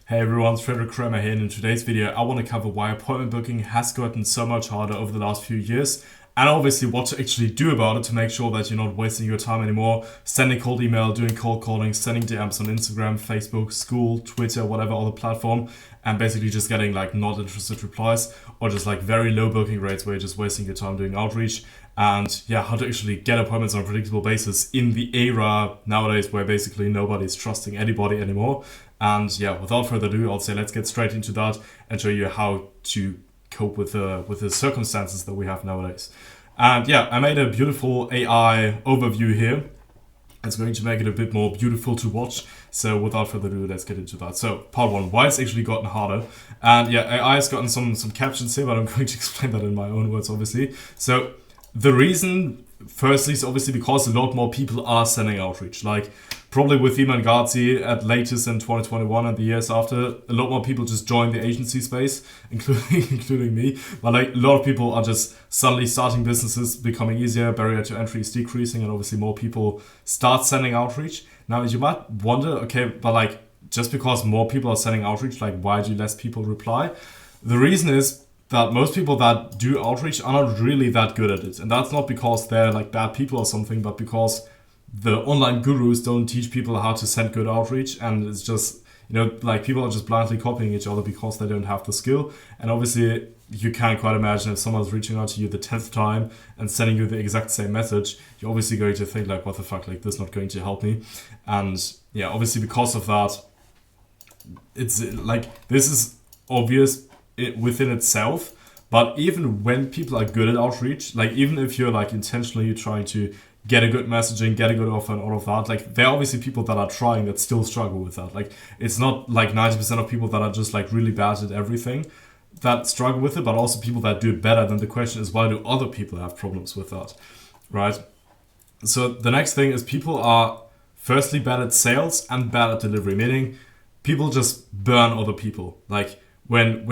Hey everyone, it's Frederick Kramer here, and in today's video I want to cover why appointment booking has gotten so much harder over the last few years, and obviously what to actually do about it to make sure that you're not wasting your time anymore, sending cold email, doing cold calling, sending DMs on Instagram, Facebook, school, Twitter, whatever other platform, and basically just getting like not interested replies, or just like very low booking rates where you're just wasting your time doing outreach. And yeah, how to actually get appointments on a predictable basis in the era nowadays where basically nobody's trusting anybody anymore. And yeah, without further ado, I'll say let's get straight into that and show you how to cope with the circumstances that we have nowadays. And yeah, I made a beautiful AI overview here. It's going to make it a bit more beautiful to watch. So without further ado, let's get into that. So part one, why it's actually gotten harder. And yeah, AI has gotten some captions here, but I'm going to explain that in my own words, obviously. So the reason, firstly, is obviously because a lot more people are sending outreach. Like, probably with Iman Ghazi at latest in 2021 and the years after, a lot more people just joined the agency space, including me. But like, a lot of people are just suddenly starting businesses, becoming easier, barrier to entry is decreasing, and obviously more people start sending outreach. Now, you might wonder, okay, but like, just because more people are sending outreach, like, why do less people reply? The reason is that most people that do outreach are not really that good at it. And that's not because they're like bad people or something, but because the online gurus don't teach people how to send good outreach. And it's just, like people are just blindly copying each other because they don't have the skill. And obviously you can't quite imagine if someone's reaching out to you the 10th time and sending you the exact same message, you're obviously going to think like, what the fuck, like this is not going to help me. And yeah, obviously because of that, it's like, this is obvious within itself, but even when people are good at outreach, like even if you're like intentionally trying to get a good messaging, get a good offer and all of that, like there are obviously people that are trying that still struggle with that. Like it's not like 90% of people that are just like really bad at everything that struggle with it, but also people that do it better. Then the question is, why do other people have problems with that, right? So the next thing is people are firstly bad at sales and bad at delivery, meaning people just burn other people. Like when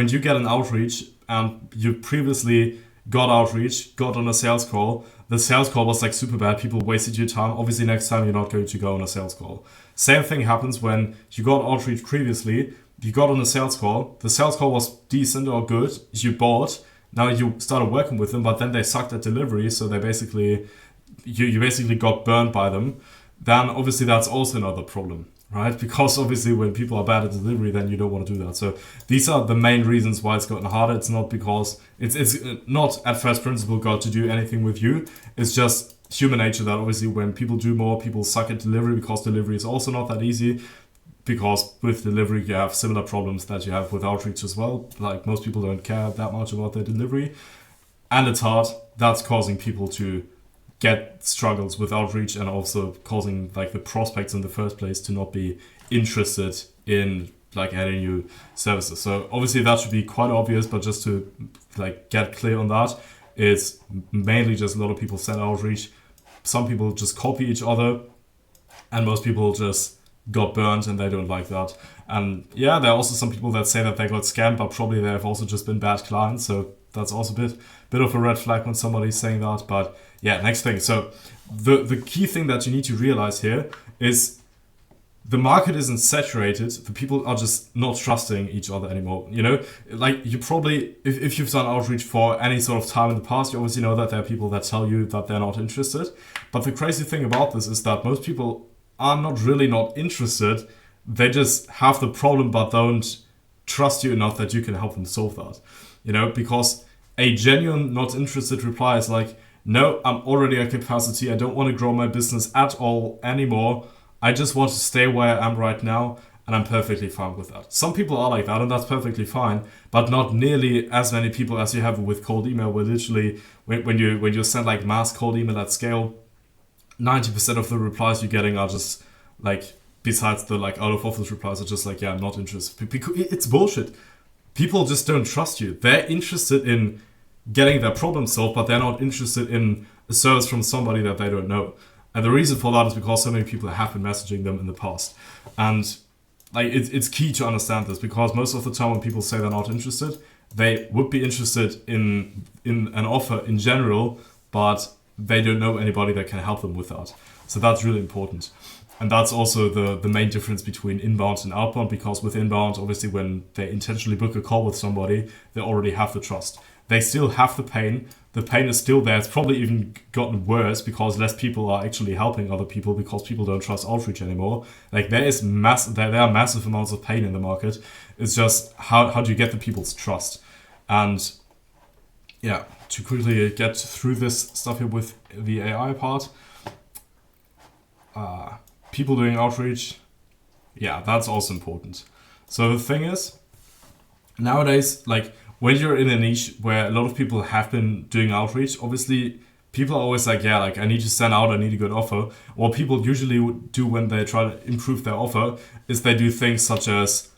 you get an outreach and you previously got outreach, got on a sales call, the sales call was like super bad, people wasted your time, obviously next time you're not going to go on a sales call. Same thing happens when you got outreach previously, you got on a sales call, the sales call was decent or good, you bought, now you started working with them, but then they sucked at delivery, so they basically, you basically got burned by them. Then obviously that's also another problem, right? Because obviously when people are bad at delivery, then you don't want to do that. So these are the main reasons why it's gotten harder. It's not because it's not at first principle got to do anything with you. It's just human nature that obviously when people do more, people suck at delivery, because delivery is also not that easy. Because with delivery, you have similar problems that you have with outreach as well. Like most people don't care that much about their delivery, and it's hard. That's causing people to get struggles with outreach, and also causing like the prospects in the first place to not be interested in like adding new services. So obviously that should be quite obvious, but just to like get clear on that, it's mainly just a lot of people send outreach. Some people just copy each other, and most people just got burnt and they don't like that. And yeah, there are also some people that say that they got scammed, but probably they have also just been bad clients. So that's also a bit of a red flag when somebody's saying that. But yeah, next thing. So the key thing that you need to realize here is the market isn't saturated. The people are just not trusting each other anymore. Like you probably, if you've done outreach for any sort of time in the past, you obviously know that there are people that tell you that they're not interested. But the crazy thing about this is that most people are not interested. They just have the problem but don't trust you enough that you can help them solve that. Because a genuine not interested reply is like, no, I'm already at capacity, I don't want to grow my business at all anymore, I just want to stay where I am right now, and I'm perfectly fine with that. Some people are like that, and that's perfectly fine, but not nearly as many people as you have with cold email, where literally when you send like mass cold email at scale, 90% of the replies you're getting are just like, besides the like out of office replies, are just like, yeah, I'm not interested. Because it's bullshit. People just don't trust you. They're interested in getting their problem solved, but they're not interested in a service from somebody that they don't know. And the reason for that is because so many people have been messaging them in the past. And like it's key to understand this, because most of the time when people say they're not interested, they would be interested in an offer in general, but they don't know anybody that can help them with that. So that's really important. And that's also the main difference between inbound and outbound, because with inbound, obviously, when they intentionally book a call with somebody, they already have the trust. They still have the pain. The pain is still there. It's probably even gotten worse because less people are actually helping other people because people don't trust outreach anymore. Like there are massive amounts of pain in the market. It's just how do you get the people's trust? And yeah, to quickly get through this stuff here with the AI part, people doing outreach, yeah, that's also important. So the thing is, nowadays, like when you're in a niche where a lot of people have been doing outreach, obviously people are always like, yeah, like I need to send out, I need a good offer. What people usually do when they try to improve their offer is they do things such as,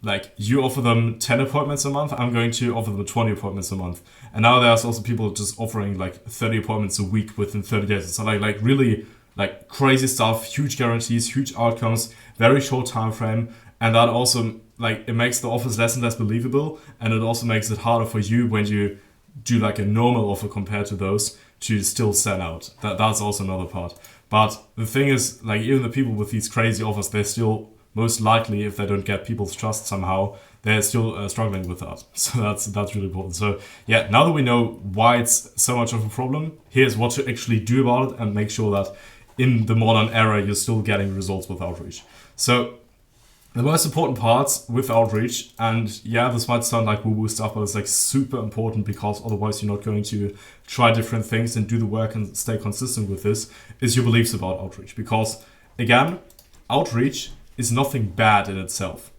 like, you offer them 10 appointments a month, I'm going to offer them 20 appointments a month. And now there's also people just offering like 30 appointments a week within 30 days. So like really like crazy stuff, huge guarantees, huge outcomes, very short time frame. And that also, like, it makes the offers less and less believable, and it also makes it harder for you when you do like a normal offer compared to those to still sell out. That's also another part. But the thing is, like, even the people with these crazy offers, they're still most likely, if they don't get people's trust somehow, they're still struggling with that. So that's really important. So yeah, now that we know why it's so much of a problem, here's what to actually do about it and make sure that in the modern era you're still getting results with outreach. So the most important parts with outreach, and yeah, this might sound like woo-woo stuff, but it's like super important because otherwise you're not going to try different things and do the work and stay consistent with this, is your beliefs about outreach. Because again, outreach is nothing bad in itself.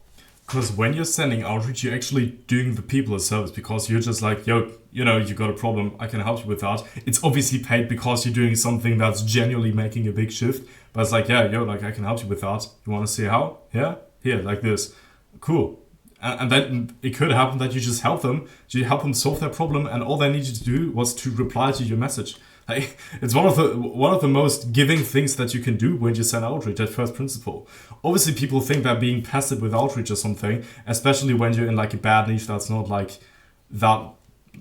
Because when you're sending outreach, you're actually doing the people a service, because you're just like, yo, you know, you got a problem, I can help you with that. It's obviously paid because you're doing something that's genuinely making a big shift, but it's like, yeah, yo, like I can help you with that. You want to see how? Yeah? Here, like this. Cool. And then it could happen that you just help them solve their problem, and all they needed to do was to reply to your message. Like, it's one of the most giving things that you can do when you send outreach at first principle. Obviously, people think that being passive with outreach or something, especially when you're in like a bad niche that's not like that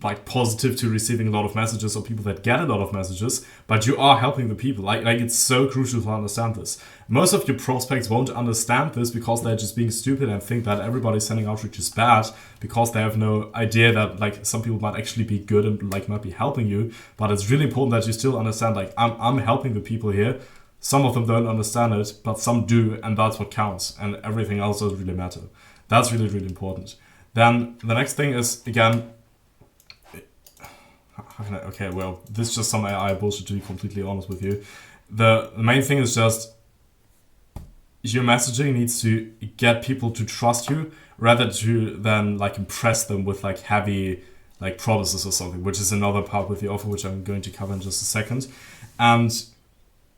like positive to receiving a lot of messages or people that get a lot of messages, but you are helping the people. Like it's so crucial to understand this. Most of your prospects won't understand this because they're just being stupid and think that everybody sending outreach is bad because they have no idea that like some people might actually be good and like might be helping you. But it's really important that you still understand, like I'm helping the people here. Some of them don't understand it, but some do, and that's what counts, and everything else doesn't really matter. That's really, really important. Then the next thing is, again, okay, well, this is just some AI bullshit, to be completely honest with you. The main thing is just your messaging needs to get people to trust you rather than like impress them with like heavy like promises or something, which is another part with the offer, which I'm going to cover in just a second. And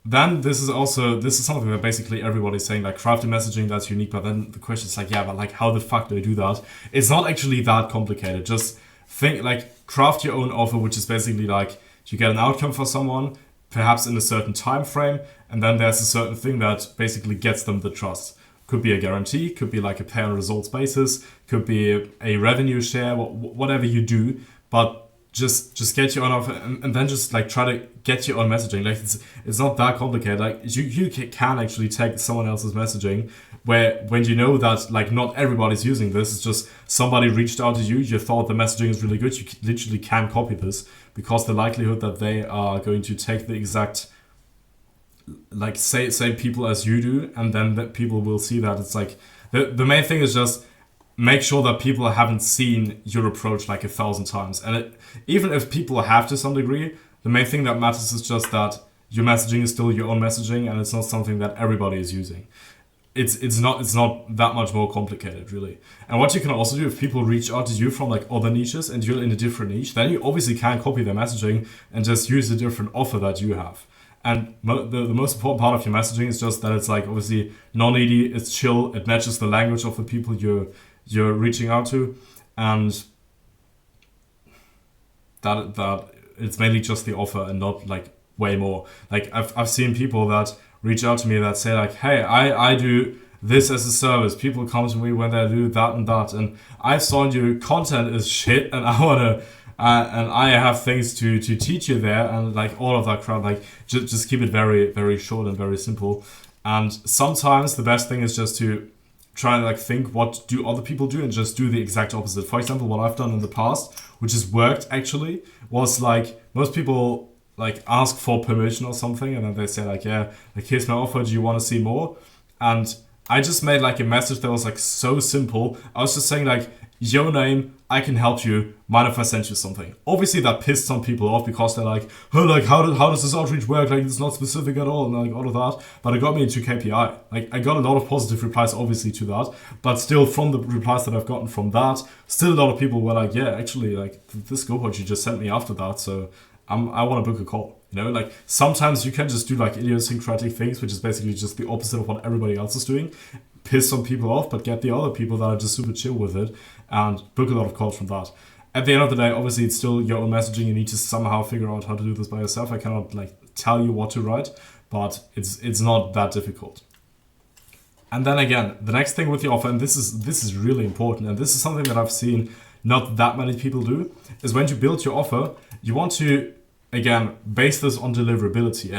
then this is something that basically everybody's saying, like craft your messaging that's unique. But then the question is like, yeah, but like how the fuck do I do that? It's not actually that complicated. Just think, like, craft your own offer, which is basically like you get an outcome for someone, perhaps in a certain time frame, and then there's a certain thing that basically gets them the trust. Could be a guarantee, could be like a pay on results basis, could be a revenue share, whatever you do, but just get your own offer and then just like try to get your own messaging. Like it's not that complicated. Like you can actually take someone else's messaging, where when you know that like not everybody's using this, it's just somebody reached out to you, you thought the messaging is really good, you literally can copy this, because the likelihood that they are going to take the exact like same people as you do, and then that people will see that it's like the main thing is just make sure that people haven't seen your approach like 1,000 times. And even if people have to some degree, the main thing that matters is just that your messaging is still your own messaging, and it's not something that everybody is using. It's not that much more complicated, really. And what you can also do, if people reach out to you from like other niches and you're in a different niche, then you obviously can copy their messaging and just use a different offer that you have. And the most important part of your messaging is just that it's like obviously non-needy, it's chill, it matches the language of the people you're reaching out to, and that it's mainly just the offer and not like way more. Like I've seen people that reach out to me that say like, hey, I do this as a service. People come to me when they do that and that, and I saw your content is shit, and I wanna and I have things to teach you there, and like all of that crap. Like just keep it very, very short and very simple. And sometimes the best thing is just to try and like think what do other people do and just do the exact opposite. For example, what I've done in the past, which has worked actually, was like most people like ask for permission or something, and then they say like, yeah, like here's my offer, do you want to see more? And I just made like a message that was like so simple. I was just saying like, your name, I can help you. Mind if I send you something? Obviously that pissed some people off because they're like, oh, like how does this outreach work? Like it's not specific at all, and like all of that. But it got me into KPI. Like I got a lot of positive replies, obviously, to that. But still, from the replies that I've gotten from that, still a lot of people were like, yeah, actually, like this GoPod you just sent me after that, so I want to book a call. You know, like sometimes you can just do like idiosyncratic things, which is basically just the opposite of what everybody else is doing. Piss some people off, but get the other people that are just super chill with it and book a lot of calls from that. At the end of the day, obviously it's still your own messaging. You need to somehow figure out how to do this by yourself. I cannot like tell you what to write, but it's not that difficult. And then again, the next thing with the offer, and this is really important, and this is something that I've seen not that many people do, is when you build your offer, you want to again base this on deliverability.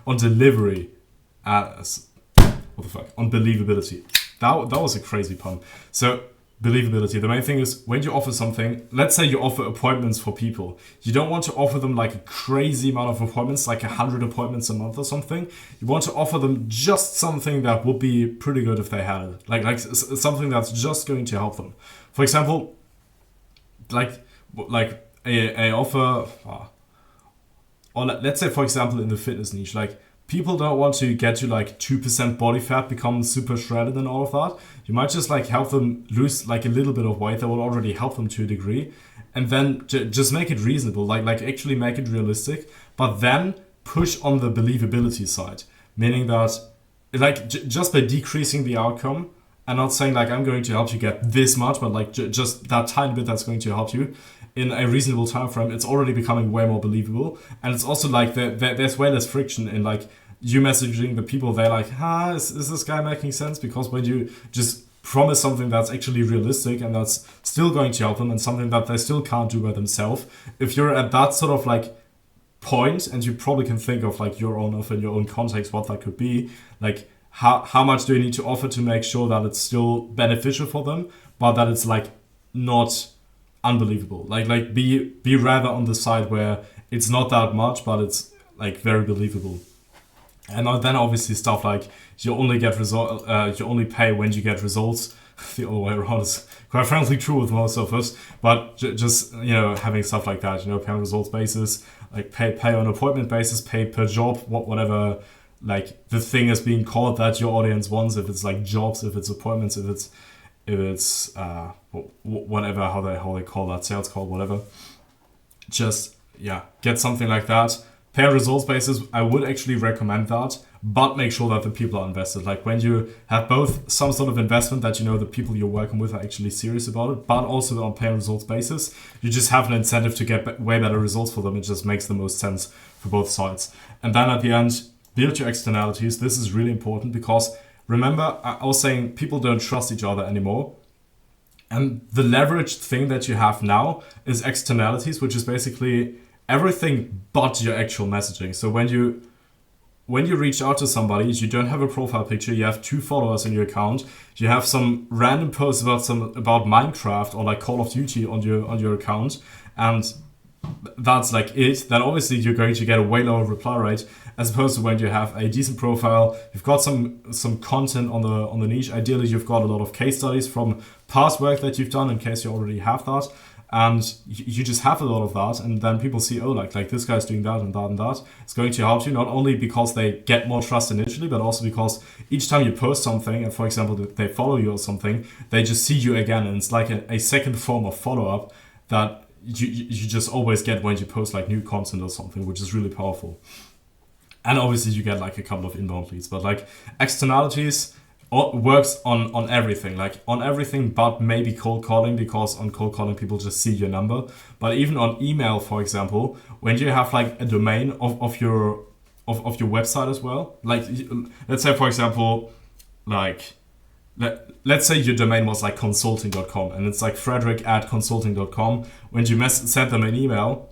On delivery. What the fuck? On believability. That was a crazy pun. So, believability. The main thing is when you offer something, let's say you offer appointments for people. You don't want to offer them like a crazy amount of appointments, like 100 appointments a month or something. You want to offer them just something that would be pretty good if they had it. Like something that's just going to help them. For example, like a offer, or let's say for example in the fitness niche, like people don't want to get to like 2% body fat, become super shredded and all of that. You might just like help them lose like a little bit of weight that will already help them to a degree. And then just make it reasonable, like actually make it realistic, but then push on the believability side. Meaning that like just by decreasing the outcome and not saying like I'm going to help you get this much, but like just that tiny bit that's going to help you in a reasonable time frame, it's already becoming way more believable. And it's also like there's way less friction in like you messaging the people. They're like, is this guy making sense? Because when you just promise something that's actually realistic and that's still going to help them and something that they still can't do by themselves, if you're at that sort of like point, and you probably can think of like your own offer in your own context, what that could be, like how much do you need to offer to make sure that it's still beneficial for them, but that it's like not unbelievable. Like be rather on the side where it's not that much, but it's like very believable. And then obviously stuff like you only get you only pay when you get results. The other way around is quite frankly true with most of us, but just having stuff like that, pay on results basis, like pay on appointment basis, pay per job, whatever like the thing is being called that your audience wants. If it's like jobs, if it's appointments, if it's whatever how they call that, sales call, whatever. Just get something like that. Pay on results basis, I would actually recommend that, but make sure that the people are invested. Like when you have both some sort of investment that the people you're working with are actually serious about it, but also on pay on results basis, you just have an incentive to get way better results for them. It just makes the most sense for both sides. And then at the end, build your externalities. This is really important because remember, I was saying people don't trust each other anymore. And the leveraged thing that you have now is externalities, which is basically everything but your actual messaging. So when you reach out to somebody, you don't have a profile picture, you have 2 followers in your account, you have some random posts about Minecraft or like Call of Duty on your account, and that's like it, then obviously you're going to get a way lower reply rate as opposed to when you have a decent profile, you've got some content on the niche. Ideally, you've got a lot of case studies from past work that you've done in case you already have that. And you just have a lot of that, and then people see, oh, like this guy's doing that and that and that. It's going to help you not only because they get more trust initially, but also because each time you post something, and for example, they follow you or something, they just see you again, and it's like a second form of follow-up that you just always get when you post like new content or something, which is really powerful. And obviously you get like a couple of inbound leads, but like externalities works on everything, like on everything but maybe cold calling, because on cold calling people just see your number. But even on email, for example, when you have like a domain of your website as well, like let's say for example, like let's say your domain was like consulting.com and it's like Frederick@consulting.com. When you send them an email,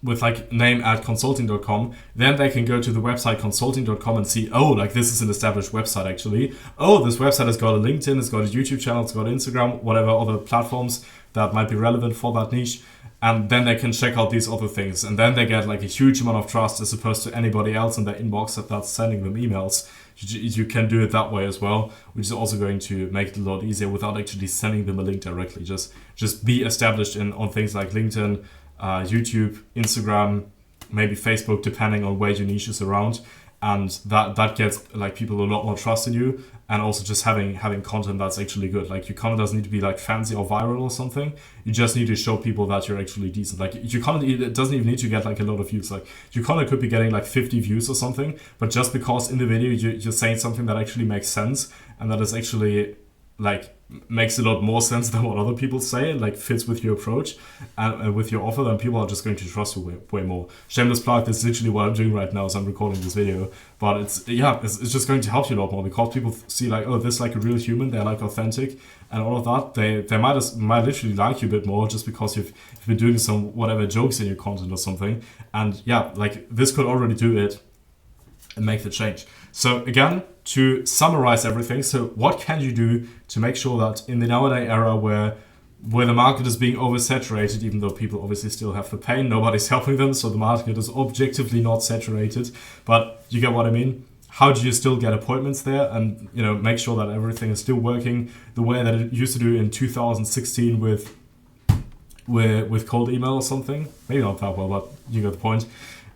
with like name at consulting.com, then they can go to the website consulting.com and see, oh, like this is an established website actually. Oh, this website has got a LinkedIn, it's got a YouTube channel, it's got Instagram, whatever other platforms that might be relevant for that niche. And then they can check out these other things. And then they get like a huge amount of trust as opposed to anybody else in their inbox that's sending them emails. You can do it that way as well, which is also going to make it a lot easier without actually sending them a link directly. Just be established on things like LinkedIn, YouTube, Instagram, maybe Facebook, depending on where your niche is around. And that gets like people a lot more trust in you, and also just having content that's actually good. Like your content doesn't need to be like fancy or viral or something. You just need to show people that you're actually decent. Like your content, it doesn't even need to get like a lot of views. Like your content could be getting like 50 views or something, but just because in the video you're saying something that actually makes sense and that is actually like makes a lot more sense than what other people say, like fits with your approach and with your offer, then people are just going to trust you way more. Shameless plug, this is literally what I'm doing right now as I'm recording this video, but it's just going to help you a lot more because people see like, oh, this is like a real human, they're like authentic and all of that. They might literally like you a bit more just because you've been doing some whatever jokes in your content or something. And yeah, like this could already do it and make the change. So again, to summarize everything, so what can you do to make sure that in the nowadays era where the market is being oversaturated, even though people obviously still have the pain, nobody's helping them, so the market is objectively not saturated, but you get what I mean? How do you still get appointments there and make sure that everything is still working the way that it used to do in 2016 with cold email or something? Maybe not that well, but you get the point.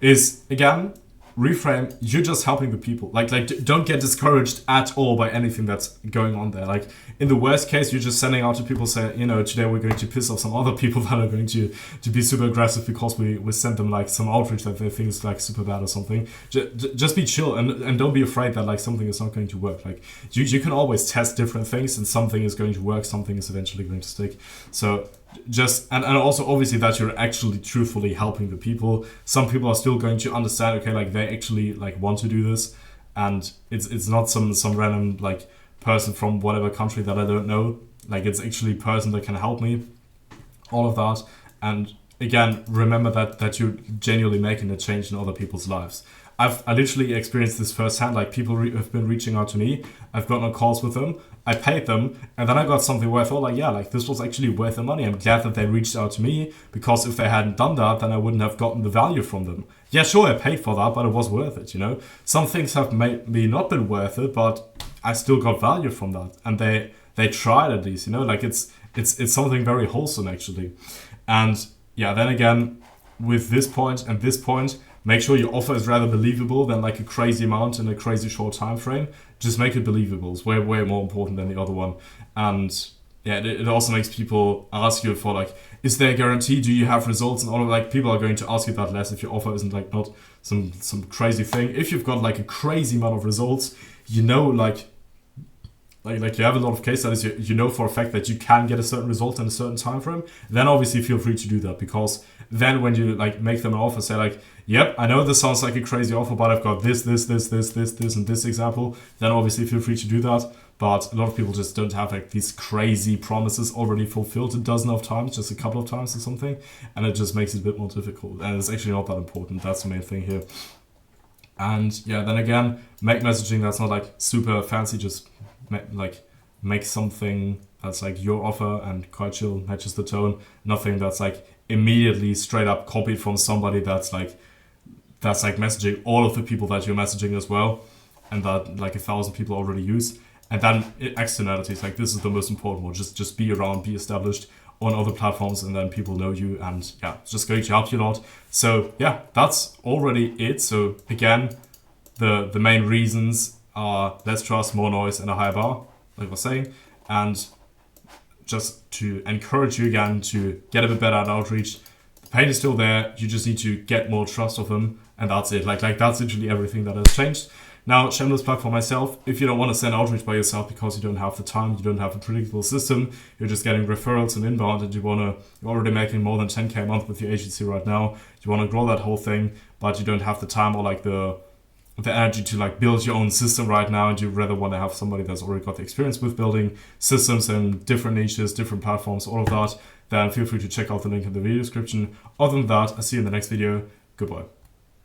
Is again, reframe, you're just helping the people. Like don't get discouraged at all by anything that's going on there. Like in the worst case, you're just sending out to people saying, today we're going to piss off some other people that are going to be super aggressive because we sent them like some outreach that they think is like super bad or something. Just be chill and don't be afraid that like something is not going to work. Like you can always test different things and something is going to work, something is eventually going to stick. So just and also obviously that you're actually truthfully helping the people. Some people are still going to understand, okay, like they actually like want to do this, and it's not some random like person from whatever country that I don't know. Like it's actually a person that can help me, all of that. And again, remember that you're genuinely making a change in other people's lives. I literally experienced this firsthand. Like people have been reaching out to me. I've gotten on calls with them. I paid them, and then I got something where I thought like, yeah, like this was actually worth the money. I'm glad that they reached out to me, because if they hadn't done that, then I wouldn't have gotten the value from them. Yeah, sure, I paid for that, but it was worth it. Some things have maybe not been worth it, but I still got value from that, and they tried at least. Like it's something very wholesome actually. And yeah, then again, with this point and this point, make sure your offer is rather believable than like a crazy amount in a crazy short time frame. Just make it believable. It's way more important than the other one. And yeah, it also makes people ask you for like, is there a guarantee? Do you have results? And all of like, people are going to ask you that less if your offer isn't like not some crazy thing. If you've got like a crazy amount of results, like you have a lot of case studies, you know for a fact that you can get a certain result in a certain time frame, then obviously feel free to do that, because then when you like make them an offer, say like, yep, I know this sounds like a crazy offer, but I've got this, and this example, then obviously feel free to do that. But a lot of people just don't have like these crazy promises already fulfilled a dozen of times, just a couple of times or something, and it just makes it a bit more difficult. And it's actually not that important. That's the main thing here. And yeah, then again, make messaging that's not like super fancy, just make something that's like your offer and quite chill, matches the tone. Nothing that's like immediately straight up copied from somebody that's like messaging all of the people that you're messaging as well, and that like 1,000 people already use. And then externalities, like this is the most important one. Just be around, be established on other platforms, and then people know you, and yeah, it's just going to help you a lot. So yeah, that's already it. So again, the main reasons are less trust, more noise, and a higher bar, like I was saying. And just to encourage you again to get a bit better at outreach. The pain is still there. You just need to get more trust of them, and that's it. Like that's literally everything that has changed. Now, shameless plug for myself. If you don't want to send outreach by yourself because you don't have the time, you don't have a predictable system, you're just getting referrals and inbound, and you're already making more than 10K a month with your agency right now. You want to grow that whole thing, but you don't have the time or like the energy to like build your own system right now, and you rather want to have somebody that's already got the experience with building systems and different niches, different platforms, all of that, then feel free to check out the link in the video description. Other than that, I'll see you in the next video. Goodbye.